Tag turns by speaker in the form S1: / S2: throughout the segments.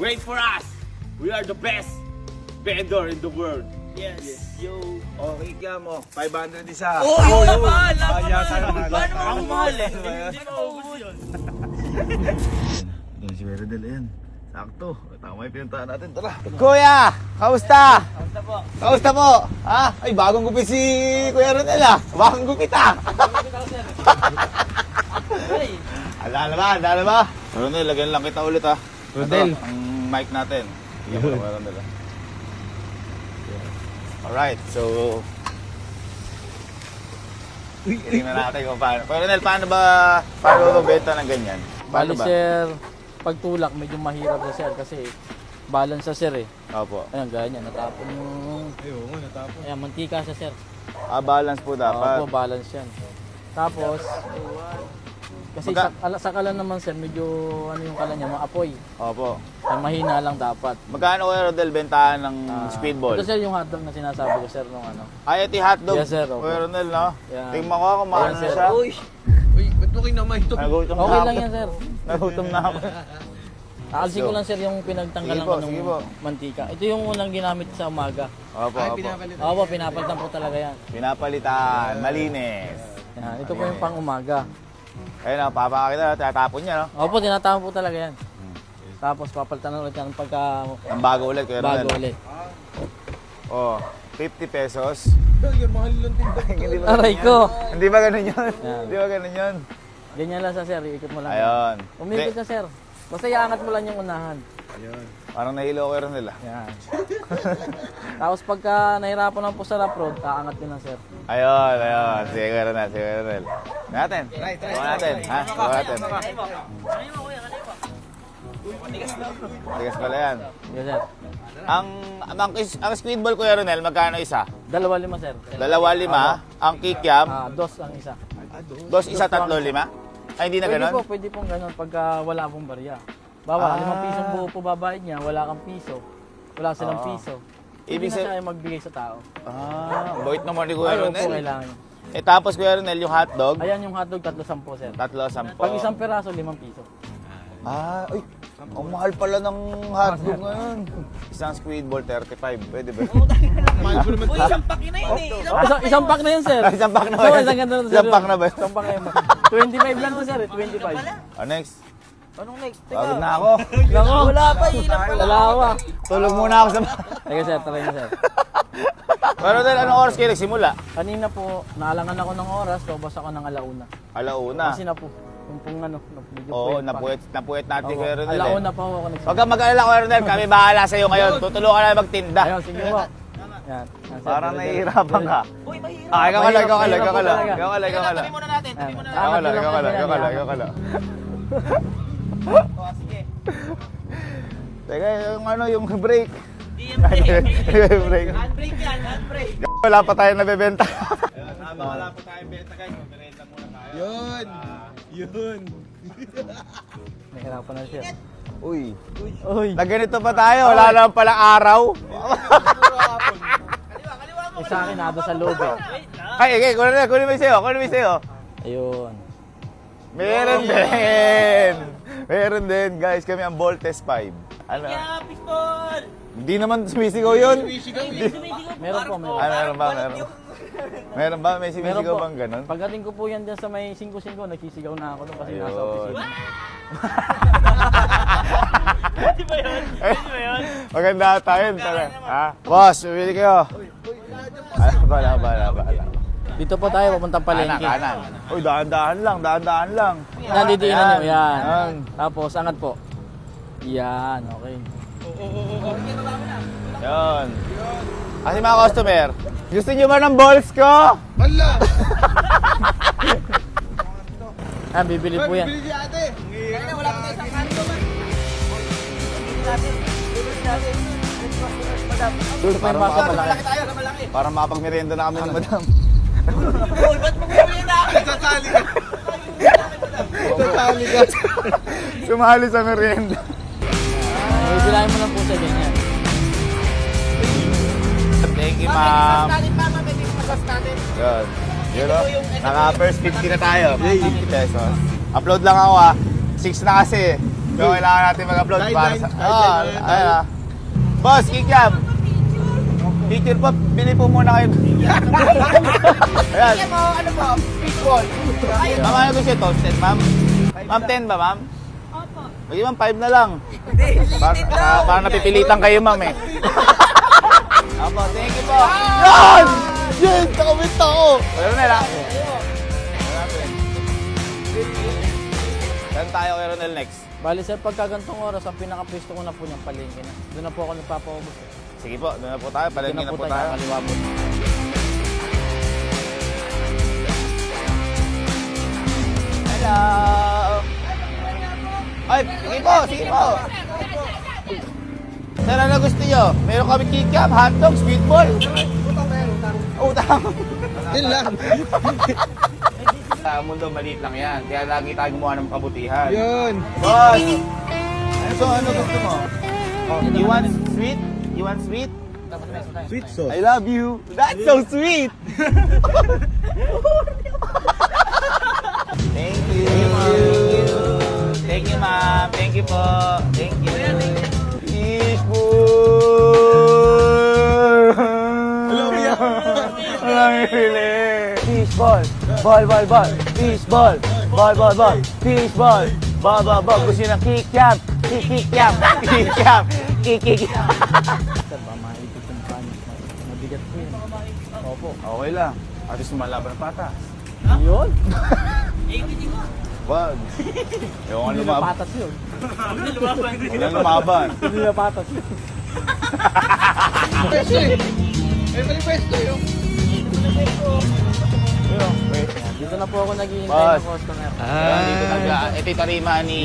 S1: Wait for us! We are the best vendor in the world.
S2: Yes. Yo.
S3: Okay, kaya mo. 500 isa.
S2: Oh, yun naman!
S3: Paano
S2: Ang mahal eh. Hindi na maubos yun.
S3: Yan si Meredel, yan. Sakto. Tama yung pinuntahan natin. Tara.
S4: Kuya, kamusta?
S2: Kamusta po?
S4: Kamusta po? Ha? Ay, bagong gupit si Kuya Ronel ah. Bagong gupit ah.
S2: Ay.
S4: Alala ba?
S3: Ronel, lagyan lang kita ulit ha.
S4: Rodel.
S3: Ito, ang mic natin. Yan po, Ronel.
S4: Alright, so... Tingnan natin kung paano. Kuya Ronel, paano magbenta ng ganyan? Paano
S5: Bali
S4: ba?
S5: sir, pagtulak medyo mahirap sa sir kasi balance sa sir eh.
S4: Opo.
S5: Ayan, ganyan, natapon yung...
S4: Ayun, natapos.
S5: Ayan, mantika sa sir.
S4: Balance po dapat.
S5: Opo, balance yan. Tapos, kasi sa kalan naman sir, medyo ano yung kalan niya, maapoy.
S4: Opo.
S5: Ay, mahina lang dapat.
S4: Magkano Kuya Rodel bentahan ng speedball?
S5: Ito sir yung hotdog na sinasabi ko sir nung ano.
S4: Ay, ito yung hotdog.
S5: Yes, sir, opo.
S4: Kuya Ronel, no?
S5: Yan.
S4: Tingnan ko kung maano
S5: Yes,
S4: na
S5: sir.
S4: siya.
S2: Uy.
S1: Uy, ba't mo kinamay ito?
S4: Nagutom na
S5: Okay
S4: ako.
S5: lang yan sir.
S4: Nagutom na ako.
S5: Aalsin ko lang sir yung pinagtanggalan
S4: Sige po,
S5: ko
S4: sige
S5: ng
S4: po.
S5: mantika. Ito yung unang ginamit sa umaga.
S4: Opo, opo.
S5: Opo, pinapalitan po talaga yan.
S4: Pinapalitan, malinis.
S5: Yan, ito po yung pang umaga.
S4: Ayun o, papakakita, tatapon niya, no?
S5: Opo, tinatama po talaga yan. Tapos papalitan ulit yan pagka
S4: Ang bago ulit, Kuya
S5: bago
S4: Ronel.
S5: ulit.
S4: Oh, 50 pesos. Hindi ba
S5: Aray
S4: ganun
S5: ko!
S4: yun? Hindi ba ganun yun?
S5: Yan.
S4: Hindi ba ganun yun?
S5: Ganyan lang sa sir, iikot mo lang.
S4: Ayun.
S5: Umikot na sir. Basta iangat mo lang yung unahan.
S4: Parang nahilo ko rin nila.
S5: Yan. Tapos pagka nahirapan lang po sa rough road, aangat yun lang sir.
S4: Ayun, ayun. Sige, Kuya Ronel, sige, Kuya Ronel. Natin. Gawa natin, ha? Gawa natin. Tigas pala yan.
S5: Yes sir.
S4: Ang squid ball, Kuya Ronel, magkano isa?
S5: 2.5 sir.
S4: 2.5. Ang kikiam,
S5: Dos ang isa.
S4: dos isa, 3.5. Ay, hindi na ganon?
S5: Pwede pong ganun pagka wala pong barya. Bawa, 5 pisong buo po babayad niya, wala kang piso. Wala silang piso. Ibig
S4: Ibig
S5: na
S4: sa-
S5: siya ay magbigay sa tao.
S4: Bait naman ni Kuya
S5: Ay, opo,
S4: Ronel.
S5: kailangan niya.
S4: Eh tapos Kuya Ronel, yung hotdog,
S5: Ayan yung hotdog, 3.10 sir.
S4: 3.10.
S5: Pag isang peraso, 5 piso.
S4: Ay, ang mahal pala ng hotdog ngayon. Isang squid ball, 35. Pwede ba?
S2: Uy, isang paki na yun eh.
S5: Isang pack na yun sir.
S4: Isang pack na ba?
S5: Oo, isang ganito na, sir.
S4: Isang pack na ba?
S5: Isang pack na yun. 25 lang to sir, 25.
S4: Next.
S2: Anong next?
S4: Pagod na ako.
S5: Nako,
S2: Wala pa, ilang pala.
S5: dalawa.
S4: Tulog muna ako sa...
S5: Teka sir, try na sir.
S4: Pero Ronel, anong oras kayo nagsimula?
S5: Kanina po, naalangan ako ng oras, lobas ako ng alauna.
S4: Alauna.
S5: Kasi na po, yung pong ano, medyo
S4: Oo,
S5: puyat pa.
S4: napuwet natin
S5: Opo,
S4: Kuya Ronel.
S5: alauna pa ako nagsimula.
S4: Huwag kang mag-alala Kuya Ronel, kami bahala sa'yo ngayon. Tutulungan ka na magtinda.
S5: Ayun, sige po. Yan. Yan, sir.
S4: Parang
S5: Dire-dire.
S4: nahihirapan ka.
S2: Uy, mahirap.
S4: Ah, ikaw ka lang, ikaw ka lang, ikaw ka lang.
S5: Mahirap po
S4: Ikaw ka lang, ikaw ka lang.
S2: Tabi muna natin, tabi muna natin.
S4: Ikaw ka lang, ikaw ka lang, ikaw ka lang,
S5: Yan,
S4: ikaw ka lang.
S2: Oh, sige.
S4: Teka, yung ano, yung break.
S2: DMT.
S4: Break.
S2: Handbrake yan, handbrake.
S4: Wala pa tayo nabebenta.
S3: Wala pa tayong benta guys. Magmerenda muna tayo.
S1: Yun.
S5: Nahirapan na siya.
S4: Uy,
S5: Uy,
S4: na ganito pa tayo, wala naman palang araw.
S5: sa akin nado sa loob eh.
S4: Ay, kunin mo yung sayo, kunin mo yung sayo.
S5: Ayun.
S4: Meron din. Meron din, guys, kami ang Voltes 5. Ano?
S2: Yeah, pistol.
S4: Hindi naman sumisigaw yun.
S5: Meron po, meron.
S4: Meron ba, meron? Meron ba? May
S5: Meron
S4: sumisigaw
S5: po.
S4: bang ganun?
S5: Pagdating ko po yan dyan sa may 5-5, nagsisigaw na ako doon kasi nasa
S4: Ayun.
S5: opisina.
S2: Di ba yun? Di ba yun?
S4: Maganda tayo, tara. Ha? Boss, bumili kayo. Bala.
S5: Dito po tayo, papuntang palengke.
S4: Kanan. Uy, dahan-dahan lang.
S5: Nandidiinan nyo, yan.
S4: Yan.
S5: Tapos, angat po. Yan, okay.
S4: Yun. Kasi mga customer, gusto nyo ba ng balls ko?
S5: Ah, bibili po yan.
S2: Kaya wala pa tayo sa kanto man. Bibili natin.
S5: Dito po yung basa malaki.
S2: Malaki tayo, malaki.
S4: Para makapagmerienda na kami ng madam.
S2: Uy, ba't mo bibili na ako?
S4: Sumali sa merienda.
S5: Bibilahin mo lang po sa ganyan.
S4: Thank you, ma'am.
S2: Natin pa, pwede mo masas natin.
S4: Yun. Yun o. Naka first 50 na tayo. 50 pesos. Upload lang ako 6 na kasi. So, kailangan natin mag-upload para sa...
S3: Guideline,
S4: Oo, ayun ah. Boss, Kikiam. Teacher po, bili po muna kayo. Ayan.
S2: Kaya mo, ano po? Fishball.
S4: Ma'am, ano gusto yung toasted, ma'am? Ma'am, 10 ba, ma'am? Opo. Sige, ma'am, 5 na lang.
S2: Hindi, lilit daw.
S4: Parang napipilitan kayo, ma'am eh. Opo, thank you po. Yan! Yan! Nakamit ako! Pero na lang. Saan tayo kay Ronel next?
S5: Bali sir, pagkagantong oras, ang pinaka-pwesto ko na po niyang palengke na. Doon na po ako nagpapaubos.
S4: Sige po, doon na po tayo.
S5: Doon
S4: Palengke na po tayo.
S5: kaliwa po.
S4: Hello! Ay, sige po, sige po. Sir, ano gusto nyo? Meron kami kikiam, hotdog, sweetball. Utang.
S3: Yun lang.
S4: Sa mundo, maliit lang yan. Kaya lagi tayo gumawa ng kabutihan.
S3: Yun.
S4: Boss! So, ano gusto mo? You want sweet? You want sweet?
S3: Sweet sauce.
S4: I love you. That's so sweet! Thank you. Thank you, ma'am. Thank you po. Thank you. Fishball!
S3: Hello, Mia.
S4: Walang pili. Fishball! Ball, ball, ball! Fishball! Ball, ball, ball! Fishball! Ball, ball, ball! Gusto nyo ng kikiam! Kikiam! Kikiam! Kikiam!
S5: Sir, ba maipit yung pan. Mabigat po yun. Opo.
S4: Okay lang. At least lumalaban ng patas.
S5: Yun.
S4: Wag. Yung
S5: Hindi na
S4: lumaban.
S5: patas yun.
S4: Walang lumaban.
S5: Hindi na patas yun.
S3: Pwesto eh. May mali pwesto yun.
S4: Wait.
S5: Dito na po ako naghihintay
S4: Boss.
S5: ng customer.
S4: Dito ito yung tarima ni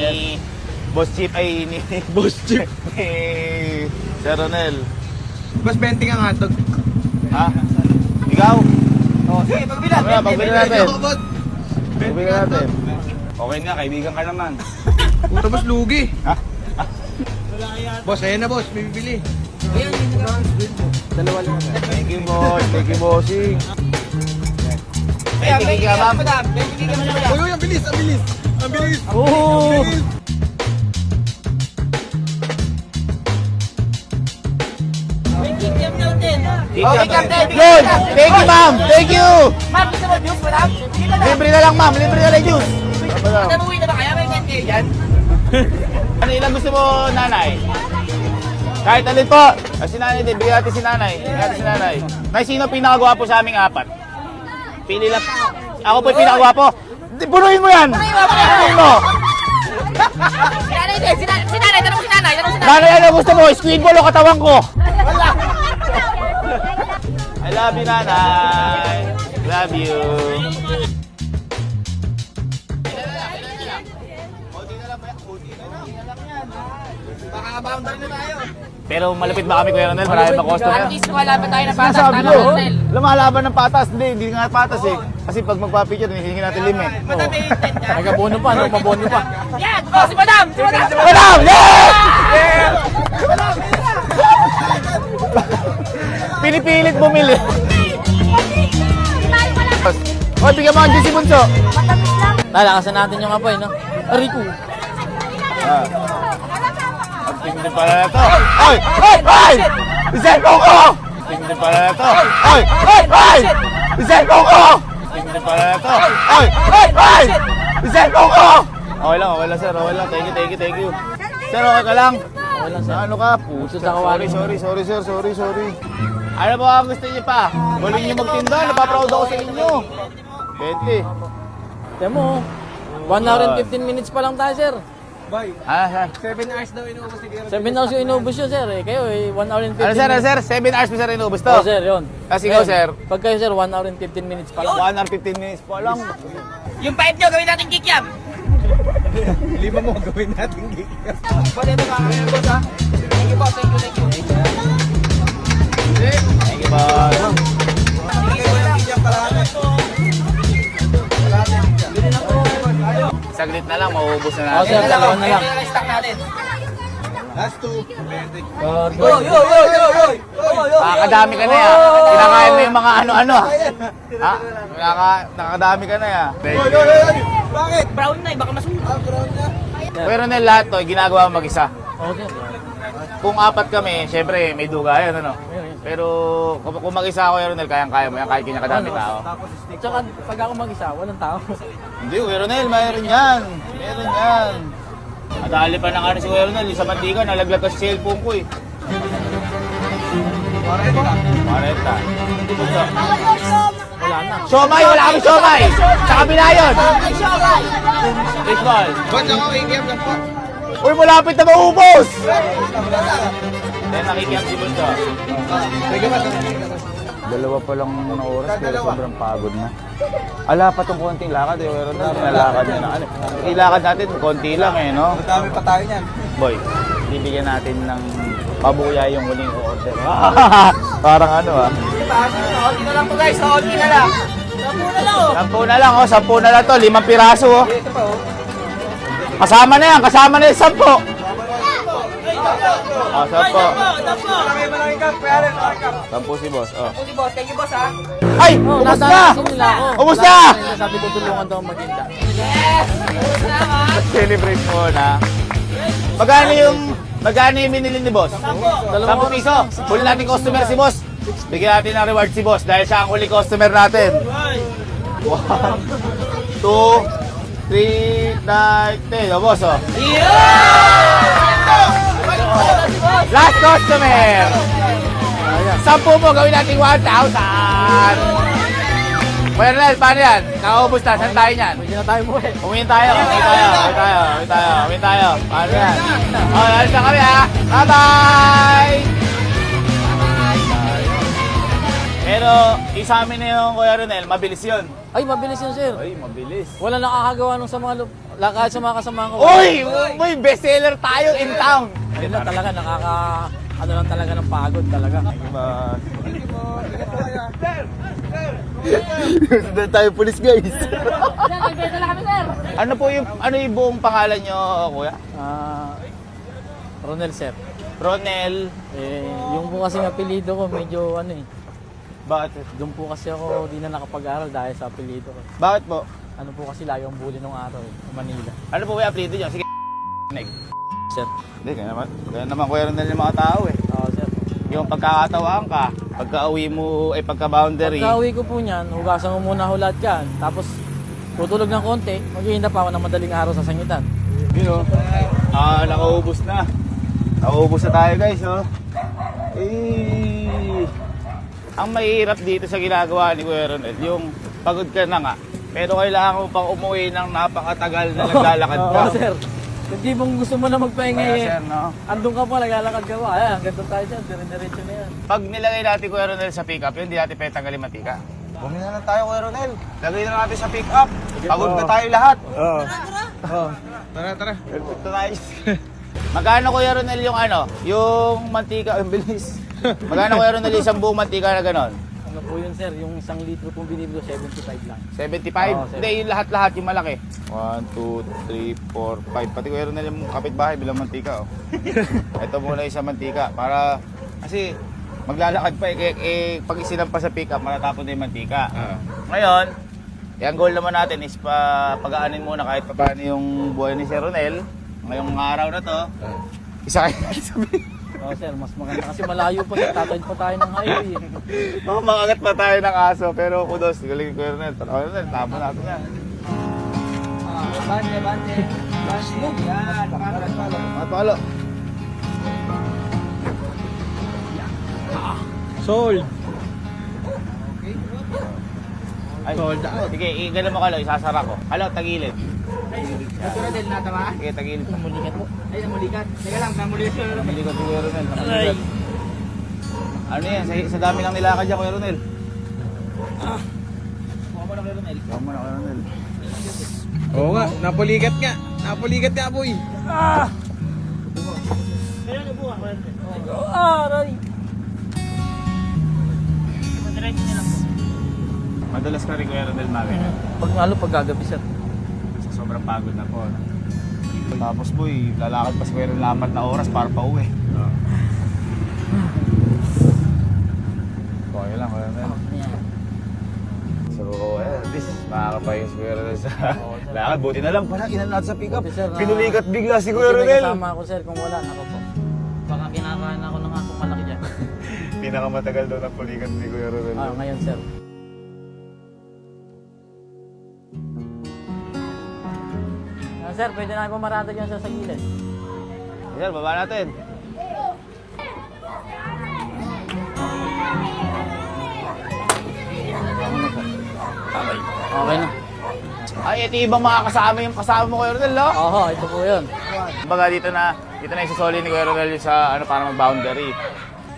S4: Boss Chip ay ni
S3: Boss Chip.
S4: ni Sir Ronel.
S3: Mas 20 ang hotdog.
S4: Ha? Ikaw?
S2: Oh, sige, pagbilan.
S4: Wala, pagbili natin.
S3: Bot.
S4: Pagbili natin. Okay nga, kaibigan ka naman.
S3: Tapos lugi.
S4: Ha?
S3: Boss, ayan na boss. May bibili.
S5: Dalawa lang.
S4: Thank you, boss. Thank you, bossing.
S2: Kaya,
S4: Thank you, ma'am.
S2: madam. May bigyan mo na madam.
S3: Uy, ang bilis, ang bilis. Ang bilis.
S5: Oh!
S2: May kikiam daw din.
S4: Okay,
S2: Captain.
S4: Good! Thank you, ma'am! Thank you!
S2: Ma'am, gusto mo juice, madam? Sige, madam.
S4: Libre na lang, ma'am. Libre na lang juice.
S2: Madam, uwi na ba kaya? May 10K yan.
S4: Ano ilang gusto mo, nanay? Kahit alin po. Si nanay din. Bigyan natin si nanay. Bigyan natin si nanay. Nay, sino pinakagwapo sa aming apat? Pili lang. Ako po yung pinakagwapo. Punuin mo yan! Punuin mo!
S2: Si nanay din. Si nanay. Tanong si nanay. Tanong si nanay.
S4: Nanay, ano gusto mo? Squidball o katawan ko? I love you, nanay. Love you.
S2: Baka-boundary na tayo.
S4: Pero malapit ba kami, Kuya Ronel? Marami ba customer?
S2: At least wala pa tayo na patas.
S4: Sinasabi
S2: Tama,
S4: ko,
S2: Ronel.
S4: lumalaban ng patas. Hindi nga patas eh. Kasi pag magpa-picture, hinihingi natin limit.
S2: Madam, may 10 ka.
S5: Nagabono pa, no? Mabono pa.
S2: Yan! Oh, si madam! Si madam!
S4: Madam! Yes! Pinipilit bumili. O, bigyan mo ang juicy bunso.
S5: Lalakasan natin yung apoy, no? Rico.
S4: Ang tingin pala na to. Oy! Oy! Oy! Iselfon ko! Tingin pala na to. Oy! Oy! Oy! Iselfon ko! Tingin pala na to. Oy! Oy! Oy! Iselfon ko! Okay lang, sir. Okay lang. Thank you, thank you, thank you. Sir, okay ka lang?
S5: Okay lang, sir.
S4: Ano ka? Puso
S5: sa kawali.
S4: Sorry, sir. Sorry. Ano ba ang gusto niyo pa? Galing niyo magtinda. Napaproud ako sa inyo. 20.
S5: Tiyan mo, 1 hour and 15 minutes pa lang tayo, sir.
S3: Bye.
S4: Ah,
S3: 7 hours daw inuubos ni Kira.
S5: 7 hours yung inubos yun, sir. Eh. Kayo, 1 hour and 15
S4: Ano, sir?
S5: minutes.
S4: 7 hours pa, sir, inubos to?
S5: Oh, sir, yun.
S4: Tapos ikaw,
S5: Ayun.
S4: sir?
S5: Pag kayo, sir, 1 hour and 15 minutes pa lang.
S4: 1 hour 15 minutes pa lang.
S2: Yung 5 nyo, gawin natin kikiam.
S3: 5 mo gawin natin gig.
S2: Pwede ito makakaya, boss, ha? Thank you, boss. Thank you.
S4: Thank you, boss. Saglit na lang, mauubos na
S5: Oh,
S4: natin.
S5: sir, dalawa na lang.
S2: Ito na stock natin.
S3: Last 2.
S4: Nakakadami ka na ya. Kinakain mo yung mga ano-ano. Ha? Nakakadami ka na ya.
S2: Bakit?
S1: Brown na eh, baka masunog.
S2: Ground na.
S4: Pero na lahat to, ginagawa mo mag-isa.
S5: Oo, sir.
S4: Kung apat kami, syempre may duga yan, ano? Pero kung mag-isa ako, Ronel, kayang-kaya mo yan, kahit kinakadami tao.
S5: Tsaka pag ako mag-isa, walang tao.
S4: Hindi, Kuya Ronel, mayroon yan. Meron yan. Madali pa ng ano si Kuya Ronel, yung sa mantika, nalaglag ka sa cellphone ko eh. 40. Bunso.
S5: Wala na.
S4: Siomay, wala kami siomay! Sa kabila yun! Baseball.
S2: Ba't ako ikiyam na po?
S4: Uy, malapit na maubos! Dahil nakikiyam si Bunso. Dalawa pa lang na oras, pero sobrang pagod na. Ala pa tong konting lakad eh, pero nalakad na na. Ilakad natin, konti lang eh, no?
S2: Madami pa tayo niyan.
S4: Boy, bibigyan natin ng pabuya yung huling order. Parang ano ah.
S1: Kaunti na lang po guys, kaunti na lang. Sampu na lang oh.
S4: 10 na lang to, 5 piraso oh.
S2: Ito pa oh.
S4: Kasama na yan, kasama na yung 10. Oh, 10.
S2: Maraming kap, pare, maraming kap.
S4: 10 si boss, oh.
S1: Si boss, thank you boss ha.
S4: Ay! Ubus na!
S5: Nadalasin nila ako.
S4: Ubus na!
S5: Sabi ko tulungan daw maganda.
S4: Celebrate mo na. Magkano yung binili ni boss? 10 piso. Huli natin customer si boss. Bigyan natin ng reward si boss dahil siya ang huli customer natin. 1, 2, 3, 9, 10. O boss, oh. Last customer! 10 mo, gawin natin 1,000! Kuya Ronel, paano yan? Nakaubos na, saan tayo niyan?
S5: Pwede na tayo mo eh.
S4: Uwi tayo. Paano yan? O, alis na kami ha. Bye-bye! Pero, isa amin na yung Kuya Ronel, mabilis yun.
S5: Ay, mabilis yun, sir.
S4: Ay, mabilis.
S5: Wala nakakagawa nung sa mga kahit sa mga kasamahan ko.
S4: Uy! Uy! Bestseller tayo in town!
S5: Yun lang talaga, ano lang talaga ng pagod talaga.
S3: Sundan tayo pulis guys.
S4: Ano yung buong pangalan nyo, Kuya?
S5: Ronel, sir.
S4: Ronel.
S5: Yung po kasi apelido ko, medyo ano eh.
S4: Bakit?
S5: Doon po kasi ako di na nakapag-aral dahil sa apelido ko.
S4: Bakit po?
S5: Ano po kasi lagi ang bully nung araw eh, sa Manila.
S4: Ano po yung apelido nyo? Sige,
S5: Sir.
S4: Hindi, kaya naman Kuya Ronel yung mga tao eh.
S5: Oo, sir.
S4: Yung pagkakatawaan ka, pagka-uwi mo, pagka-boundary.
S5: Pagka-uwi ko po niyan, hugasan ko muna hulat yan. Tapos, tutulog ng konti, maghihinda pa ako ng madaling araw sa sangitan.
S4: Yun o. Nakaubos na. Nakaubos na tayo guys, oh. Ang mahirap dito sa ginagawa ni Kuya Ronel, yung pagod ka na nga, pero kailangan mo pang umuwi ng napakatagal na naglalakad ka.
S5: Oo, sir. Hindi mong gusto mo na magpahinga
S4: Kaya
S5: eh.
S4: sir, no?
S5: Andun ka pa, naglalakad ka pa. Ayan, ganito tayo dyan, dire-diretso na yan.
S4: Pag nilagay natin Kuya Ronel sa pick-up, yun, hindi natin pwede tanggalin mantika.
S3: Bumili na lang tayo Kuya Ronel.
S4: Lagay na natin sa pick-up. Pagod na tayo lahat.
S2: Tara.
S4: Ito tayo. Magkano Kuya Ronel yung yung mantika, ang bilis. Magkano Kuya Ronel yung isang buong mantika na ganon?
S5: Ano po yun, sir? Yung 1 litro pong binibilo, 75 lang.
S4: 75?
S5: Oo, sir.
S4: Hindi, yung lahat-lahat, yung malaki. 1, 2, 3, 4, 5. Pati Kuya Ronel yung kapitbahay bilang mantika, oh. Ito muna yung sa mantika. Para, kasi maglalakad pa pag isinampa sa pick-up, matatapon na yung mantika. Ngayon, yung goal naman natin is pag-aanin muna kahit paano yung buhay ni Sir Ronel. Ngayong araw na to, isa kayo sabihin.
S5: Oo, sir, mas maganda kasi malayo pa sa tatawid pa tayo ng highway.
S4: Makagat pa tayo ng aso, pero kudos, galing Kuya Ronel. Tama natin yan.
S2: Bande. Yan,
S4: Matalo.
S2: Sold.
S4: Ay, sige, ganun mo kalo, isasara ko. Halo, tagilid.
S1: Ito na din nata ba?
S4: Sige, tagilid.
S5: Namulikat po.
S1: Ay, namulikat. Teka lang, namulikat siya.
S4: Mali ko si Kuya Ronel. Ano yan? Sa dami ng nilakad dyan, Kuya Ronel.
S1: Mukha mo na kayo Ronel.
S4: Huwag mo na, Kuya Ronel.
S2: Oo nga, napulikat nga boy.
S1: Kaya na buha, Ronel.
S5: Aray!
S1: Madiretso niya lang po.
S4: Madalas ka rin, Kuya Ronel, magana.
S5: Pag gagabi, sir.
S4: Sa sobrang pagod na po. Tapos, boy, lalakad pa si Kuya Ronel 4 na oras para pa uwi. Okay lang, Kuya Ronel. So, at least makakapayos si Kuya Ronel sa
S5: sir.
S3: Bakit? Buti na lang pala, inan natin sa pick-up.
S5: Buti, sir, na-
S3: Pinulikat bigla si
S5: Buti
S3: Kuya
S5: may
S3: Rodel.
S5: kasama ako sir, kung wala, nako po. Baka kinakain ako ng asong malaki dyan.
S3: Pinakamatagal daw ng pulikat ni Kuya Rodel.
S5: Ngayon sir. Sir, pwede na pumarada dyan sir sa gilid.
S4: Sir, baba natin.
S5: Okay na.
S4: Ay, ito yung ibang mga kasama yung kasama mo, Kuya Rodel, no?
S5: Oo, ito po yun.
S4: Kumbaga dito na isusoli ni Kuya Rodel yung sa ano para mag-boundary.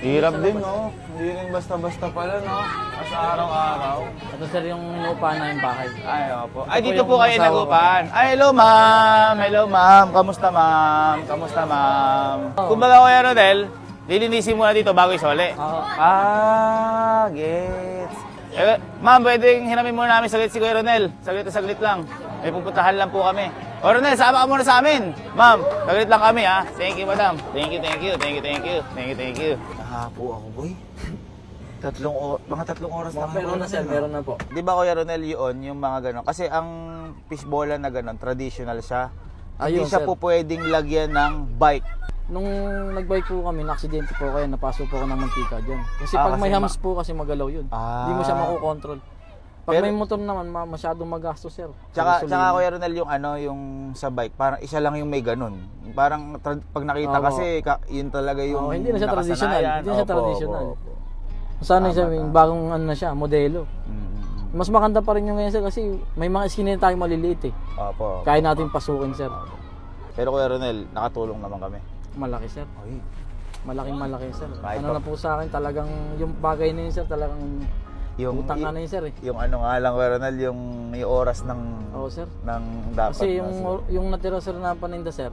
S4: Hirap din, no? Hindi rin basta-basta pala, no? As araw-araw.
S5: Ito sir yung inuupahan na yung bahay.
S4: Ay, opo. Ay,
S5: Ito
S4: dito
S5: po
S4: po
S5: yung
S4: kayo
S5: asawa ko.
S4: nagupan. Ay, hello, ma'am. Hello, ma'am. Kamusta, ma'am? Kamusta, ma'am?
S5: Oh.
S4: Kumbaga, Kuya Rodel, lilinisin muna dito bago isoli.
S5: Oo.
S4: Ah, gets. Eh, ma'am, pwedeng hinamin muna namin saglit si Kuya Ronel. Saglit na saglit lang. May pupuntahan lang po kami. O Ronel, sama ka muna sa amin. Ma'am, saglit lang kami ha. Thank you, madam. Thank you, thank you, thank you, thank you. Thank you, thank you.
S3: Nahapo ako, boy. Mga tatlong oras na.
S5: Meron na sir, meron na po.
S4: Di ba Kuya Ronel yun, yung mga ganon? Kasi ang fishbola na ganon, traditional siya. Hindi
S5: Ayun,
S4: siya
S5: sir.
S4: po pwedeng lagyan ng bike.
S5: Nung nag-bike po kami, na-aksidente po kaya napasok po ako ng mantika dyan. Kasi
S4: Ah,
S5: pag
S4: kasi
S5: may hams po kasi magalaw yun.
S4: Ah.
S5: Hindi mo siya makokontrol. Pag
S4: Pero-
S5: may motor naman, masyadong magastos sir.
S4: Tsaka
S5: Gasolina.
S4: Kuya Ronel yung ano, yung sa bike, parang isa lang yung may ganon. Parang pag nakita
S5: Oo.
S4: kasi, yun talaga yung
S5: Oo, hindi na siya traditional.
S4: nakasanayan.
S5: Hindi na siya
S4: Opo,
S5: traditional.
S4: opo, opo.
S5: Sana siya,
S4: Tama,
S5: yung bagong ano na siya, modelo.
S4: Mm.
S5: Mas maganda pa rin yung ngayon sir kasi may mga skin na tayo maliliit eh.
S4: Opo.
S5: Kaya natin pasukin sir.
S4: Pero Kuya Ronel, nakatulong naman kami.
S5: Malaki sir.
S4: Ay,
S5: Malaking malaki sir.
S4: Kahit
S5: Ano
S4: pa-
S5: na po sa akin talagang yung bagay na yun sir talagang
S4: yung
S5: utang ka na yun sir eh.
S4: yung ano nga lang Kuya Ronel, yung oras ng
S5: Oo sir.
S4: ng dapat.
S5: Kasi
S4: na-
S5: yung natira sir na paninda sir,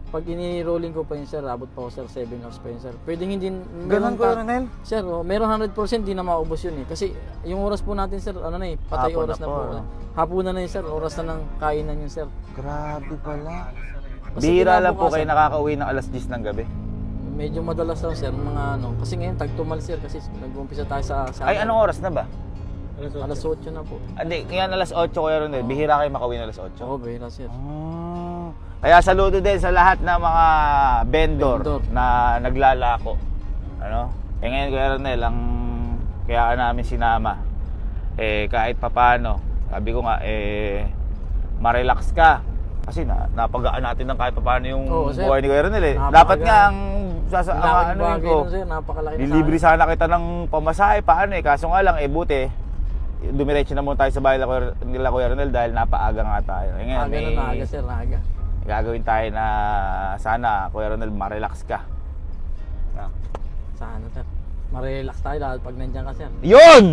S5: pag ini-rolling ko pa yun sir, abot pa ako sir 7 hours pa yun sir. Pwedeng hindi
S4: Ganun Kuya Ronel?
S5: Sir, meron 100% di na maubos yun eh. Kasi yung oras po natin sir, ano na eh, patay
S4: Hapon
S5: oras
S4: na
S5: na
S4: po,
S5: po.
S4: ano?
S5: Hapunan na yun sir, oras na ng kainan yun sir.
S4: Grabe pala.
S5: Kasi
S4: Bihira lang po
S5: kinabukasan-
S4: kayo nakakauwi ng alas 10 ng gabi.
S5: Medyo madalas lang sir, mga ano. Kasi ngayon tagtumal sir kasi nag-uumpisa tayo sa
S4: Ay, anong oras na ba?
S5: Alas 8 na po.
S4: Hindi, ngayon alas 8 Kuya Ronel. Bihira kayo makauwi ng alas 8.
S5: Oo, bihira sir.
S4: Ah. Kaya saludo din sa lahat ng mga vendor,
S5: Vendor.
S4: na naglalako. Ano? Eh ngayon Kuya Ronel, ang kaya namin sinama, kahit papano, sabi ko nga, ma-relax ka. Kasi napagaan natin ng kahit papano yung
S5: Oo, sir.
S4: buhay ni Kuya Ronel eh.
S5: Napakagaan.
S4: Dapat nga ang
S5: Laking
S4: ano
S5: bagay
S4: ko,
S5: nun, sir, napakalaki na
S4: lilibre sana kita ng pamasahe, paano eh. Kaso nga lang, buti, dumiretso na muna tayo sa bahay nila Kuya Ronel dahil napaaga nga tayo. Eh, ngayon,
S5: Aga na aga sir, aga.
S4: gagawin tayo na sana Kuya Ronel ma-relax ka.
S5: Sana sir. Ma-relax tayo dahil pag nandiyan ka sir.
S4: Yun!